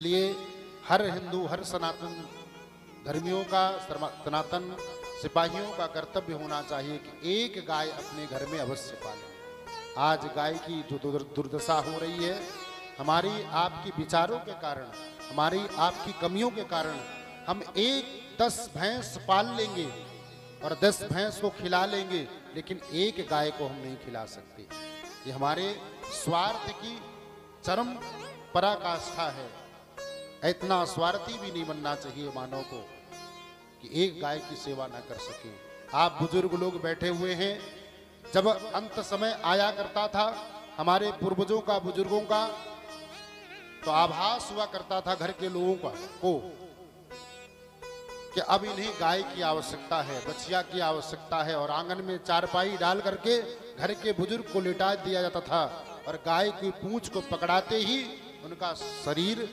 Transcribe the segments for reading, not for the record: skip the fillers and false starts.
लिए हर हिंदू, हर सनातन धर्मियों का, सनातन सिपाहियों का कर्तव्य होना चाहिए कि एक गाय अपने घर में अवश्य पालें। आज गाय की जो दुर्दशा हो रही है, हमारी आपकी विचारों के कारण, हमारी आपकी कमियों के कारण हम 10 भैंस पाल लेंगे और 10 भैंस को खिला लेंगे, लेकिन एक गाय को हम नहीं खिला सकते। ये हमारे स्वार्थ की चरम पराकाष्ठा है। इतना स्वार्थी भी नहीं बनना चाहिए मानव को कि एक गाय की सेवा ना कर सके। आप बुजुर्ग लोग बैठे हुए हैं, जब अंत समय आया करता था हमारे पूर्वजों का, बुजुर्गों का, तो आभास हुआ करता था घर के लोगों को कि अब इन्हें गाय की आवश्यकता है, बछिया की आवश्यकता है, और आंगन में चारपाई डाल करके घर के बुजुर्ग को लिटा दिया जाता था और गाय की पूंछ को पकड़ाते ही उनका शरीर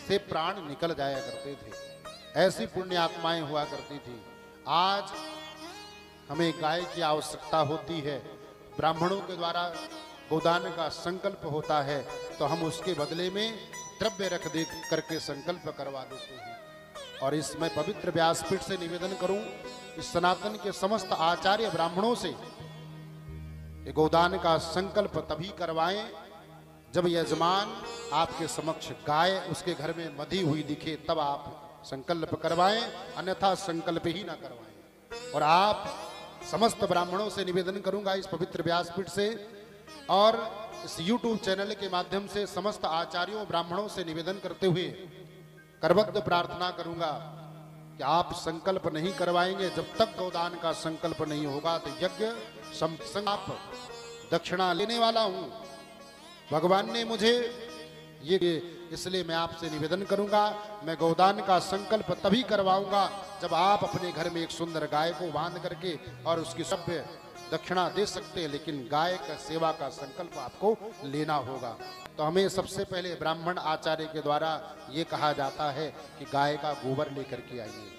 से प्राण निकल जाया करते थे। ऐसी पुण्य आत्माएं हुआ करती थी। आज हमें गाय की आवश्यकता होती है, ब्राह्मणों के द्वारा गोदान का संकल्प होता है, तो हम उसके बदले में द्रव्य रख दे करके संकल्प करवा देते हैं। और इसमें पवित्र व्यासपीठ से निवेदन करूं, इस सनातन के समस्त आचार्य ब्राह्मणों से गोदान का संकल्प तभी करवाएं जब यजमान आपके समक्ष गाय उसके घर में मधी हुई दिखे, तब आप संकल्प करवाएं, अन्यथा संकल्प ही ना करवाएं। और आप समस्त ब्राह्मणों से निवेदन करूंगा इस पवित्र व्यासपीठ से और इस YouTube चैनल के माध्यम से समस्त आचार्यों ब्राह्मणों से निवेदन करते हुए करबद्ध प्रार्थना करूंगा कि आप संकल्प नहीं करवाएंगे जब तक गोदान का संकल्प नहीं होगा, तो यज्ञ आप दक्षिणा लेने वाला हूं। भगवान ने मुझे ये, इसलिए मैं आपसे निवेदन करूंगा, मैं गोदान का संकल्प तभी करवाऊंगा जब आप अपने घर में एक सुंदर गाय को बांध करके और उसकी सभ्य दक्षिणा दे सकते हैं, लेकिन गाय का सेवा का संकल्प आपको लेना होगा। तो हमें सबसे पहले ब्राह्मण आचार्य के द्वारा ये कहा जाता है कि गाय का गोबर लेकर के आइए,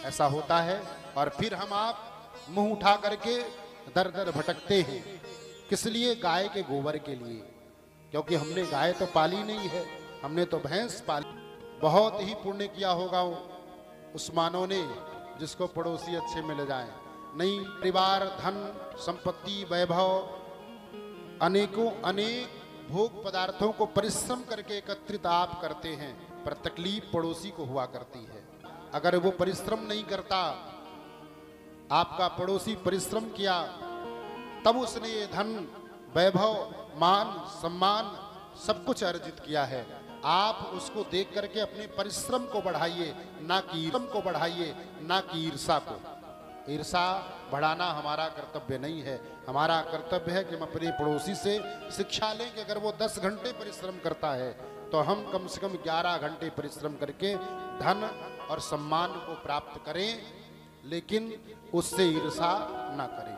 ऐसा होता है। और फिर हम आप मुंह उठा करके दर दर भटकते हैं। किस लिए? गाय के गोबर के लिए, क्योंकि हमने गाय तो पाली नहीं है, हमने तो भैंस पाली। बहुत ही पुण्य किया होगा उस मानव ने जिसको पड़ोसी अच्छे मिल जाए। नहीं, परिवार, धन, संपत्ति, वैभव, अनेकों अनेक भोग पदार्थों को परिश्रम करके एकत्रित आप करते हैं, पर तकलीफ पड़ोसी को हुआ करती है। अगर वो परिश्रम नहीं करता, आपका पड़ोसी परिश्रम किया, तब उसने ये धन, वैभव, मान, सम्मान सब कुछ अर्जित किया है। आप उसको देख करके अपने परिश्रम को बढ़ाइए, ना कि ईर्ष्या को बढ़ाइए, ना कि ईर्षा को। ईर्षा बढ़ाना हमारा कर्तव्य नहीं है। हमारा कर्तव्य है कि हम अपने पड़ोसी से शिक्षा लें कि अगर वो 10 घंटे परिश्रम करता है तो हम कम से कम 11 घंटे परिश्रम करके धन और सम्मान को प्राप्त करें, लेकिन उससे ईर्षा ना करें।